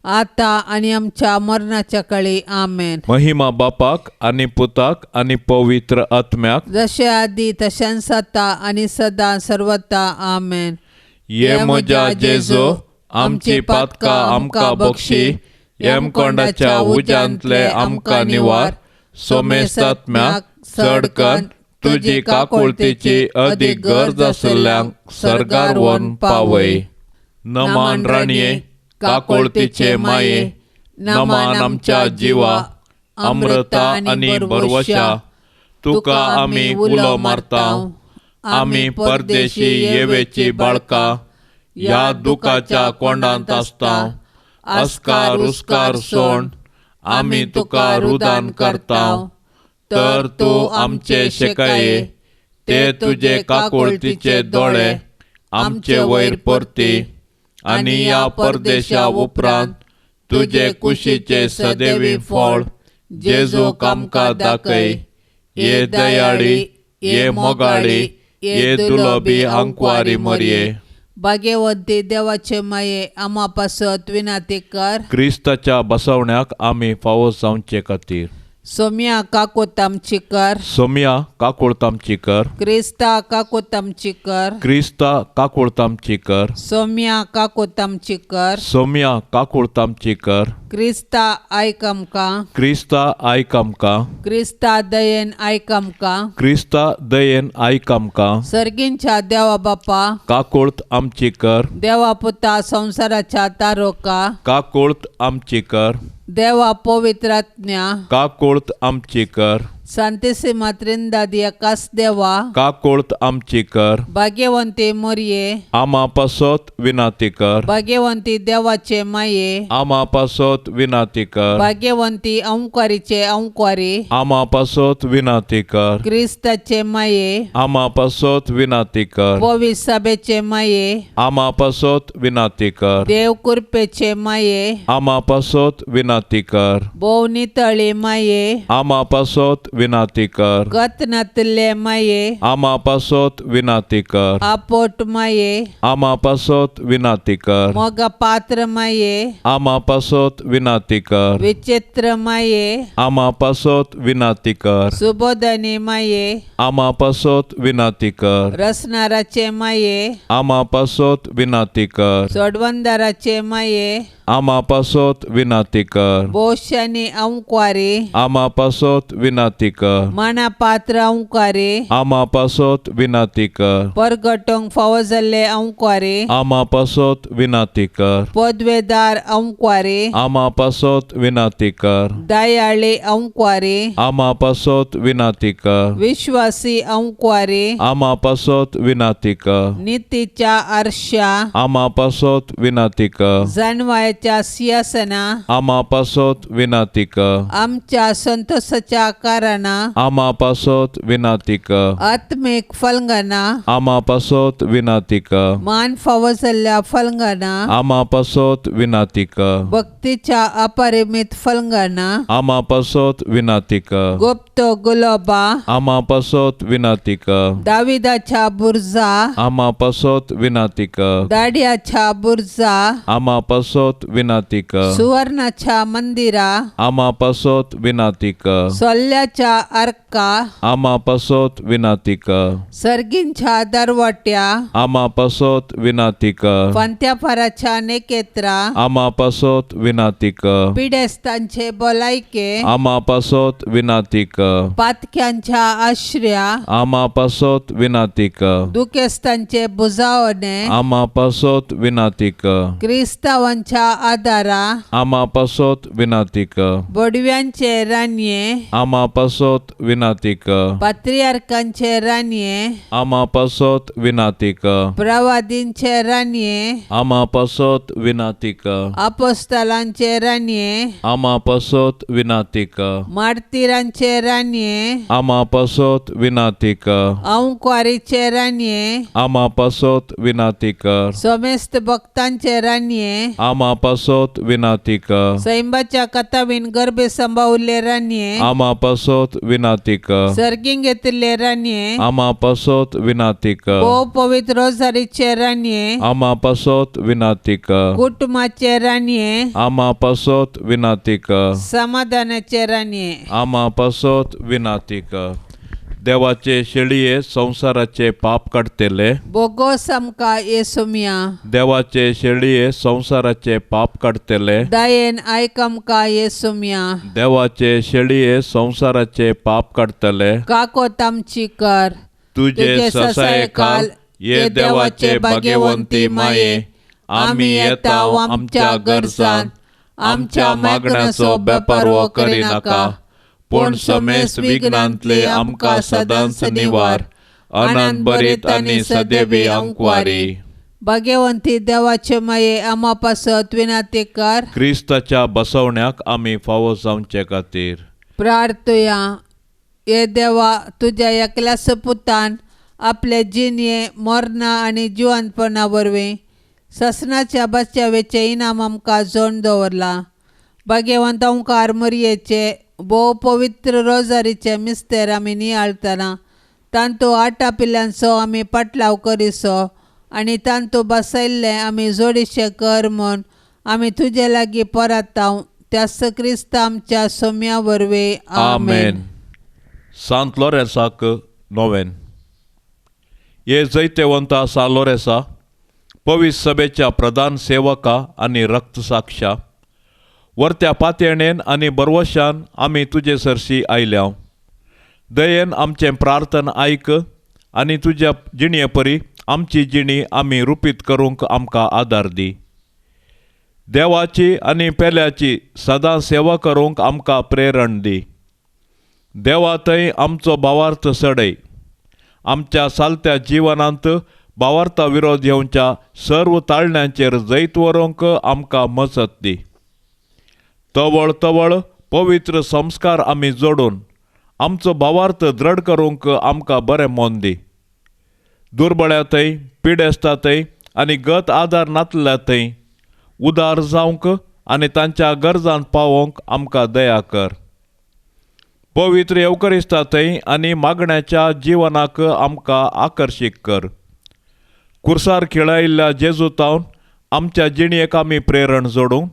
Speaker 3: आता आणि आमच्या मरणाच्या काळी आमेन.
Speaker 2: महिमा बापाक आणि पुताक आणि पवित्र आत्म्याक
Speaker 3: जशे आदी तशांच आता आणि सदा सर्वता आमेन.
Speaker 2: ये म्हज्या जेजो आमची पातकां आमकां बक्षी येमकोंडाच्या उज्यांतले आमकां निवार. सोमेस्त आत्म्याक चडकन तुजी काकुळतीची अदीक गरज आशिल्ल्यांक सरगार व्हरून पावय. नमान राणये काकुळतीचे माये नमान आमच्या जिवा अमृता आणि बरवशा तुका आमी उलो मारताव. आमी परदेशी येवेची बाळकां ह्या दुखाच्या कोंडांत आसताव. अस्कार उस्कार सोड आमी तुका रुदान करताव. तर तूं आमचे शेकाये ते तुजे काकुळतीचे दोळे आमचे वयर परती आणि ह्या परदेशा उपरांत तुजे कुशीचे सदैवी फळ जेजूक आमकां दाखय. ये दयाळी ये मोगाळी ये दुलोबी आंकवारी मरिये.
Speaker 3: भाग्यवंती देवाचे माये आम्हा पासत विनंती कर.
Speaker 2: क्रिस्ताच्या बसवण्याक आमी फावो जावचे खातीर
Speaker 3: सोम्या काकोतामची कर.
Speaker 2: सोम्या काकुळतामची कर.
Speaker 3: क्रिस्ता काकोतामची कर.
Speaker 2: क्रिस्ता काकुळतामची कर.
Speaker 3: सोम्या काकोतामची कर.
Speaker 2: सोम्या काकुळतामची कर.
Speaker 3: क्रिस्ता आयक आमकां.
Speaker 2: क्रिस्ता आयक आमकां.
Speaker 3: क्रिस्ता दयेन आयक आमकां.
Speaker 2: क्रिस्ता दयेन आयक आमकां.
Speaker 3: सर्गींच्या देवा बापा
Speaker 2: काकुळत आमची कर.
Speaker 3: देवा पुता संसाराच्या तारोका
Speaker 2: काकुळत आमची कर.
Speaker 3: देवा पवित्रात्म्या
Speaker 2: काकुळत आमची कर.
Speaker 3: सांतिसिमा त्रिंदाद एकाच देवा
Speaker 2: काकुळत आमची कर.
Speaker 3: भाग्यवंती मरिये
Speaker 2: आमा पासत विनाती कर.
Speaker 3: भाग्यवंती देवाचे माये
Speaker 2: आमा पासत विनाती कर.
Speaker 3: भाग्यवंती अंकारीचे अंकारी
Speaker 2: आमा पासत विनाती कर.
Speaker 3: क्रिस्ताचे माये
Speaker 2: आमा पासत विनाती कर.
Speaker 3: पवित्र सभेचे माये
Speaker 2: आमा पासत विनाती कर.
Speaker 3: देव कृपेचे माये
Speaker 2: आमा पासत विनाती कर.
Speaker 3: भोव नितळी माये
Speaker 2: आमा पासत विनाती कर
Speaker 3: गत नातले माये
Speaker 2: आमा पासोत विनाती कर
Speaker 3: आपोट माये
Speaker 2: आमा पासोत विनाती कर
Speaker 3: मोग पात्र माये
Speaker 2: आमा पासोत विनाती कर
Speaker 3: विचित्र माये
Speaker 2: आमा पासोत विनाती कर
Speaker 3: सुबोधनी माये
Speaker 2: आमा पासोत विनाती कर
Speaker 3: रसनाराचे माये
Speaker 2: आमा पासोत विनाती कर
Speaker 3: सोडवंदाराचे माये
Speaker 2: आमा पासोत विनाती कर
Speaker 3: बोशानी औंक्वारे
Speaker 2: आमा पासोत विनाती कर
Speaker 3: माना पात्र औंकारे
Speaker 2: आमा पासोत विनाती कर
Speaker 3: परगटोंग फावजल्ले औंक्वारे
Speaker 2: आमा पासोत विनाती कर
Speaker 3: पदवेदार औंक्वारे
Speaker 2: आमा पासोत विनाती कर
Speaker 3: दयाळे औंक्वारे
Speaker 2: आमा पासोत विनाती कर
Speaker 3: विश्वासी औंक्वारे
Speaker 2: आमा पासोत विनाती कर
Speaker 3: नीतीच्या आरशा
Speaker 2: आमा पासोत विनाती कर
Speaker 3: जाणवायाच्या सिंहासना
Speaker 2: आमा पासोत विनाती कर
Speaker 3: आमच्या संतोषाच्या कारणा
Speaker 2: आमा पासोत विनाती कर
Speaker 3: आत्मिक फलंगना
Speaker 2: आमा पासोत विनाती कर
Speaker 3: मान फावजल्ल्या फलंगना
Speaker 2: आमा पासोत विनाती कर
Speaker 3: भक्तीच्या अपरिमित फलंगना
Speaker 2: आमा पासोत विनाती कर
Speaker 3: गुप्त गुलाबा
Speaker 2: आमा पासोत विनाती कर
Speaker 3: दाविदाच्या बुर्जा
Speaker 2: आमा पासोत विनाती कर
Speaker 3: दाड्याच्या बुर्जा
Speaker 2: आमा पासोत विनाती कर
Speaker 3: सुवर्णाच्या मंदिरा
Speaker 2: आमा पासोत विनाती कर
Speaker 3: सोल्ल्याच्या अर्का
Speaker 2: आमा पासोत विनाती कर
Speaker 3: सर्गींच्या दरवाट्या
Speaker 2: आमा पासोत विनाती कर
Speaker 3: पंत्याफाराच्या नेकेत्रा
Speaker 2: आमा पासोत विनाती कर
Speaker 3: पिडेस्तांचे बोलायके
Speaker 2: आमा पासोत विनाती कर
Speaker 3: पातक्यांच्या आश्रया
Speaker 2: आमा पासोत विनाती कर
Speaker 3: दुखेस्तांचे बुजावणे
Speaker 2: आमा पासोत विनाती कर
Speaker 3: क्रिस्तावांच्या आदारा
Speaker 2: आमा पासोत विनाती कर
Speaker 3: बडव्यांचे रान्ये
Speaker 2: आमा पासोत विनाती कर
Speaker 3: पात्रियार्कांचे रान्ये
Speaker 2: आमा पासोत विनाती कर
Speaker 3: प्रवादींचे रान्ये
Speaker 2: आमा पासोत विनाती कर
Speaker 3: अपोस्तलांचे रान्ये
Speaker 2: आमा पासोत विनाती कर
Speaker 3: मार्तिरांचे रान्ये
Speaker 2: आमा पासोत विनाती कर
Speaker 3: औंक्वारीचे रान्ये
Speaker 2: आमा पासोत विनाती कर
Speaker 3: सोमेस्त भक्तांचे रान्ये
Speaker 2: आमा पासोत विनाती कर
Speaker 3: सैंबाच्या कथावीन गर्भे संभावले रान्ये
Speaker 2: आमा पासोत विनाती कर
Speaker 3: सर्गिंग येतले रान्ये
Speaker 2: आमा पासोत विनाती कर
Speaker 3: ओ पवित्र रोजारीचे रान्ये
Speaker 2: आमा पासोत विनाती कर
Speaker 3: कुटुंबाचे रान्ये
Speaker 2: आमा पासोत विनाती कर
Speaker 3: समाधानाचे रान्ये
Speaker 2: आमा पासोत विनाती कर देवाचे शेळये संसाराचे पाप काढतेले
Speaker 3: बोगो समका येसुमिया
Speaker 2: देवाचे शेळये संसाराचे पाप काढतेले
Speaker 3: दयेन आयकमका येसुमिया
Speaker 2: देवाचे शेळये संसाराचे पाप काढतले
Speaker 3: काको तामची कर
Speaker 2: तुझे ससाय काल ये देवाचे भाग्यवंती माये आम्ही येता आमच्या गरजान आमच्या मागण्याचो बेपारवो करिनाका पूण समेस विघ्नांतले आमकां सदांच निवार अनंत बरीत आनी सदैवी अंकवारी
Speaker 3: भाग्यवंती देवाचे माये आम्हा पासत विनाती कर
Speaker 2: क्रिस्ताच्या बसवण्याक आमी फावो जावचे खातीर
Speaker 3: प्रार्थया ये देवा तुझ्या एकल्या सपुतान आपले जिणये मरणा आनी जिवंतपणा वरवीं ससनाच्या बच्चावेचे इनाम आमकां जोड दवरला भाग्यवंत ओंकार मरयेचे भोव पवित्र रोजारीचे मिस्तेर आमी नियाळतना तांतू आटा पिल्ल्यांचो आमी पाटलाव करिसो आनी तांतू बसयल्ले आमी जोडीशे कर म्हूण आमी तुजे लागीं परताव त्यास क्रिस्त आमच्या सोम्या वरवीं
Speaker 2: आमेन. सांत लोरेसाक नोवेन. ये जैतेवंता सा लोरेसा पवित्र सभेच्या प्रधान सेवका आनी रक्तसाक्षा वर्त्या पातयणेन आनी बरवशान आमी तुजे सरशी आयल्या. दयेन आमचें प्रार्थन आयक आनी तुज्या जिणये परी आमची जिणी आमी रुपीत करूंक आमकां आदार दी. देवाची आनी पेल्याची सदां सेवा करूंक आमकां प्रेरण दी. देवा थंय आमचो भावार्थ सडय. आमच्या सालत्या जिवनांत भावार्था विरोध येवच्या सर्व ताळण्यांचेर जैत व्हरूंक आमकां मजत दी. तवळ तवळ पवित्र संस्कार आमी जोडून आमचो भावार्थ दृढ करूंक आमकां बरें मोन दी. दुर्बळ्या थंय पिडेस्ता थंय आनी गत आदार नातल्या थंय उदार जावंक आनी तांच्या गरजांत पावोवंक आमकां दया कर. पवित्र येवकरिस्तांतय आनी मागण्याच्या जिवनाक आमकां आकर्शीत कर. कुर्सार खेळायिल्ल्या जेजूतावन आमच्या जिणयेक आमी प्रेरण जोडूंक,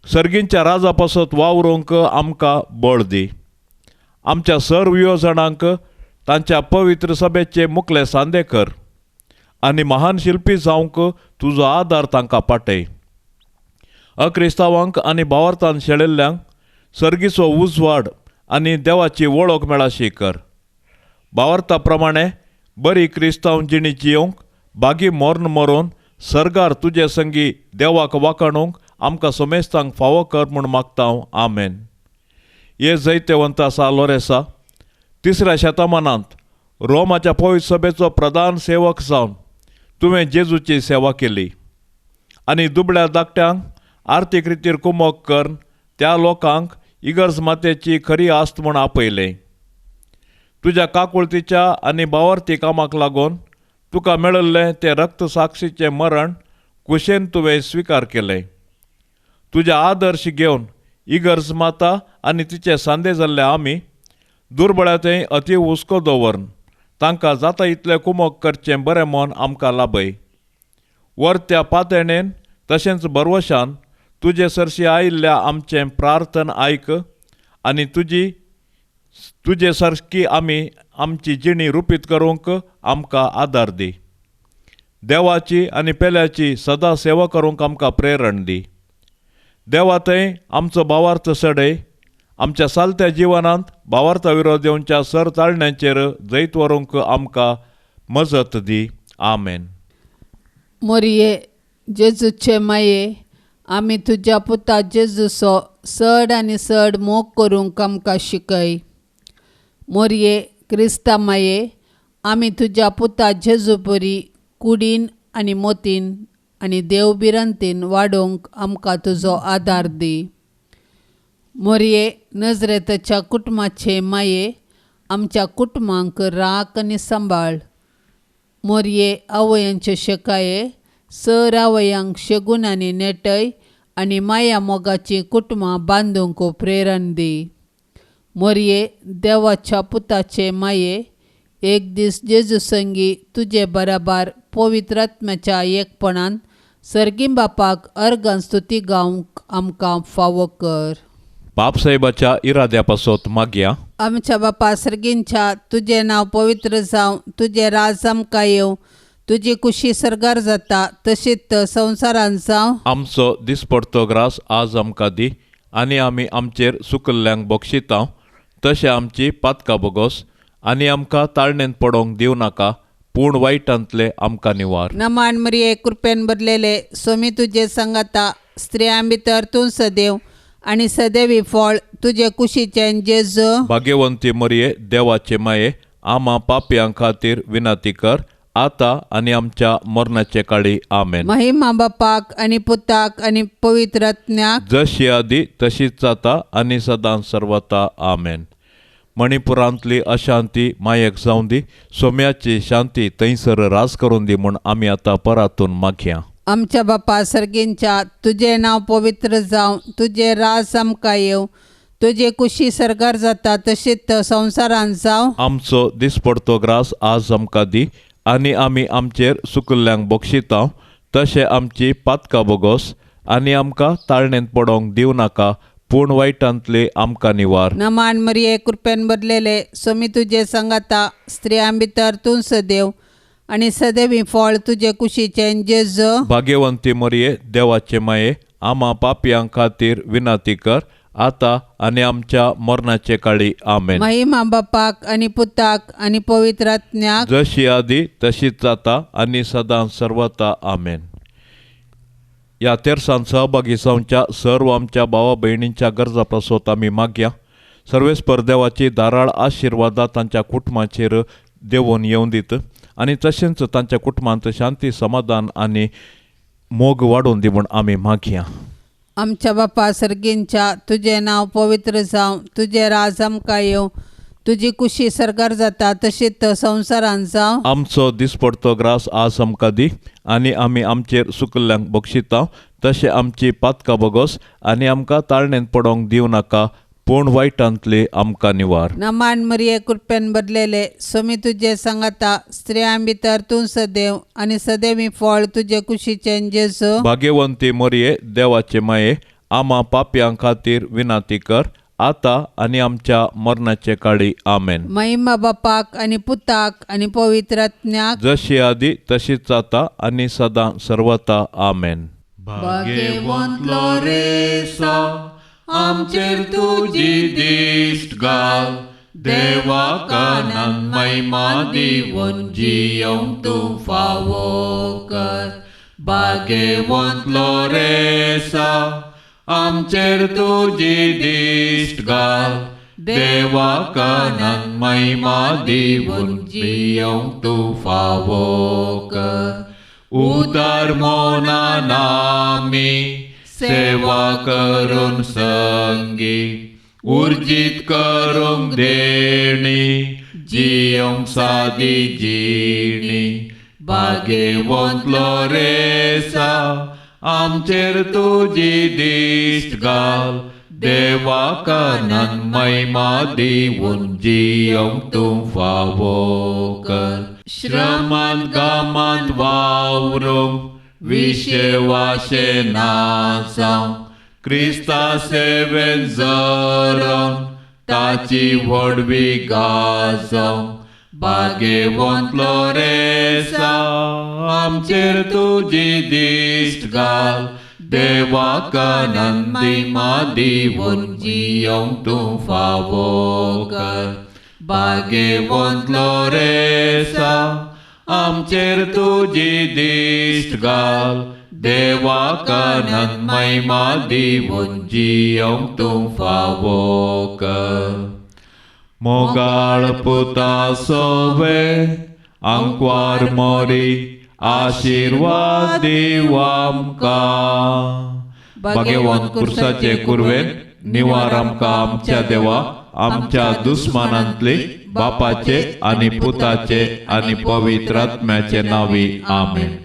Speaker 2: सर्गींच्या राजा पासत वावरूंक आमकां बळ दी. आमच्या सर्व युवजणांक तांच्या पवित्र सभेचे मुखले सांदे कर आनी महान शिल्पी जावंक तुजो आदार तांकां पाटय. अक्रिस्तांवांक आनी भावार्थान शेळिल्ल्यांक सर्गीचो उजवाड आनी देवाची वळख मेळाशी कर. भावार्था प्रमाणे बरी क्रिस्तांव जिणी जियोंक बागी मोर्न मरोवन सर्गार तुजे संगी देवाक वाखाणूंक आमकां समेस्तांक फावो कर म्हूण मागता हांव. आमेन. हे जैतेवंता सालोरेसा 3ऱ्या शेतमानांत रोमाच्या पवित्र सभेचो प्रधान सेवक जावन तुवें जेजूची सेवा केली आनी दुबळ्या धाकट्यांक आर्थीक रितीर कुमोग कर त्या लोकांक इगर्ज मातेची खरी आस्त म्हूण आपयलें. तुज्या काकुळतीच्या आनी भावार्थी कामाक लागून तुका मेळिल्लें तें रक्त साक्षीचें मरण कुशेन तुवें स्विकार केलें. तुज्या आदर्श घेवन इगर्ज माता आनी तिचे सांदे जाल्ले आमी दुर्बळातें अति हुस्को दवरून तांकां जाता इतलें कुमोग करचें बरें मन आमकां लाभय. वर्त्या पातळेन तशेंच बरवशान तुजे सरशी आयिल्ल्या आमचें प्रार्थन आयक आनी तुजे सारकी आमी आमची जिणी रुपीत करूंक आमकां आदार दी. देवाची आनी पेल्याची सदां सेवा करूंक आमकां प्रेरण दी. देवा थंय आमचो भावार्थ सडय. आमच्या सालत्या जिवनांत भावार्था विरोध येवच्या सर चाळण्यांचेर जैत व्हरूंक आमकां मजत दी. आमेन.
Speaker 3: मोरये जेजूचे माये, आमी तुज्या पुता जेजूचो चड आनी चड मोग करूंक आमकां शिकय. मोरये क्रिस्ता माये, आमी तुज्या पुता जेजू परी कुडीन आनी मोतीन आनी देवबिरांतीन वाडोवंक आमकां तुजो आदार दी. मोरये नजरेतच्या कुटुंबाचे माये, आमच्या कुटुंबांक राख आनी सांबाळ. मोरये आवयांचे शेकाये, सर आवयांक शेगून आनी नेटय आनी माया मोगाची कुटुंबां बांदूंक प्रेरण दी. मोरये देवाच्या पुताचे माये, एक दीस जेजू संगी तुजे बराबर पवित्र आत्म्याच्या एकपणान सर्गी बापाक अर्गां स्तुती गावंक आमकां फावो कर.
Speaker 2: बापसाहेबाच्या इराद्या पासत मागया.
Speaker 3: आमच्या बापा सर्गींच्या तुझे नाव पवित्र जावं, तुझे राज आमकां येवं, तुजी कुशी सरगार जाता तशीच संवसारांत जावं.
Speaker 2: आमचो दिसपडतो ग्रास आज आमकां दी आनी आमी आमचेर सुकल्ल्यांक बक्षिता तशें आमची पातकां बोगोस आनी आमकां ताळणेंत पडोवंक दिवं नाका, पूण वायटांतले आमकां निवार.
Speaker 3: नमान मरिये कृपेन भरलेले सोमी तुजे सांगाता स्त्रियां भितर तूं सदैव आनी सदैवी फळ तुजे कुशीचें जेजू.
Speaker 2: भाग्यवंती मरिये देवाचे माये, आमा पापयां खातीर विनाती कर आता आनी आमच्या मरणाचे काळी. आमेन.
Speaker 3: महिमा बापाक आनी पुताक आनी पवित्र आत्म्याक
Speaker 2: जशी आदी तशीच जाता आनी सदां सर्वता. आमेन. मणिपुरांतली अशांती मायेक जावं दी, सोम्याची शांती थंयसर रास करून दी म्हूण आमी आतां परातून मागया.
Speaker 3: आमच्या बापा सर्गींच्या तुझे नाव पवित्र जावं, तुझे राज आमकां येवं, तुजे कुशी सरगार जाता तशीच संवसारांत जावं.
Speaker 2: आमचो दिसपडतो ग्रास आज आमकां दी आनी आमी आमचेर सुकल्ल्यांक बक्षिता तशें आमची पातकां बोगोस आनी आमकां ताळणेंत पडोवंक दिवं नाका, पूण वायटांतले आमकां निवार.
Speaker 3: नमान मरिये कृपेन भरलेले सोमी तुजे सांगाता स्त्रियां भितर तूं सदैव आनी सदैवी फळ तुजे कुशीचें जेजू.
Speaker 2: भाग्यवंती मरिये देवाचे माये, आमा पापयां खातीर विनाती कर आता आनी आमच्या मरणाचे काळी. आमेन.
Speaker 3: महिमा बापाक आनी पुताक आनी पवित्र आत्म्याक
Speaker 2: जशी आदी तशीच जाता आनी सदां सर्वता. आमेन. ह्या तेर्सान सहभागी जावच्या सर्व आमच्या भावा भयणींच्या गरजा पासत आमी मागया. सर्वेस्पर देवाची धाराळ आशिर्वादा तांच्या कुटुंबाचेर देवून येवं दीत आनी तशेंच तांच्या कुटुंबांत शांती समाधान आनी मोग वाडोवन दी म्हूण आमी मागया.
Speaker 3: आमच्या बापा सर्गींच्या तुझे नाव पवित्र जावं, तुझे राज आमकां येवं, तुजी कुशी सरगार जाता तशीच संवसारांत जावं.
Speaker 2: आमचो दिसपडतो ग्रास आज आमकां दी आनी आमी आमचेर सुकल्ल्यांक बक्षिता तशें आमची पातकां बोगोस आनी आमकां ताळणेंत पडोवंक दिवं नाका, पूण वायटांतले आमकां निवार.
Speaker 3: नमान मरिये कृपेन भरलेले स्वामी तुजे सांगाता स्त्रियां भितर तूं सदैव आनी सदैवी फळ तुजे कुशीचें जेजू.
Speaker 2: भाग्यवंती मरिये देवाचे माये आम्हा पाप्यां खातीर विनाती कर आता आनी आमच्या मरणाचे काळी आमेन.
Speaker 3: महिमा बापाक आनी पुताक आनी पवित्र आत्म्याक
Speaker 2: जशी आदी तशीच आता आनी सदां सर्वता आमेन.
Speaker 3: भाग्यवंत
Speaker 2: लोरेसा आमचेर तुजी दिश्ट घाल, देवा कानान महिमा दिवन जियोंक तूं फावो कर. भाग्यवंत लोरेसा आमचेर तुजी दिश्ट घाल, देवा कानान महिमा दिवन जियोंक तूं फावो कर. उदार मोनान आमी सेवा करून संगी, उर्जीत करूंक देणी जियोंक सादी जिणी. भाग्यवंत लोरेसा आमचेर तुजी दिश्ट घाल, देवा कानान महिमा दिवन जियोंक तूं फावो कर. श्रमांत गामांत वावरूंक विशेवाशे नाचांव, क्रिस्ता सेवेन जरोन ताची व्हडवी गाजोवंक. भाग्यवंत लोरेसा आमचेर तुजी दिश्ट घाल, देवा कानान महिमा दिवन जियोंक तूं फावो कर. भाग्यवंत लोरेसा आमचेर तुजी दिश्ट घाल, देवा कानान महिमा दिवन जियोंक तूं फावो कर. मोगाळ पुता सोवे आंकवार मोरी आशीर्वाद दिव आमकां. भाग्यवंत कुर्साचे कुरवेन निवार आमकां आमच्या देवा, आमच्या दुस्मानांतले बापाचे आनी पुताचे आनी पवित्र आत्म्याचे नावी आमेन.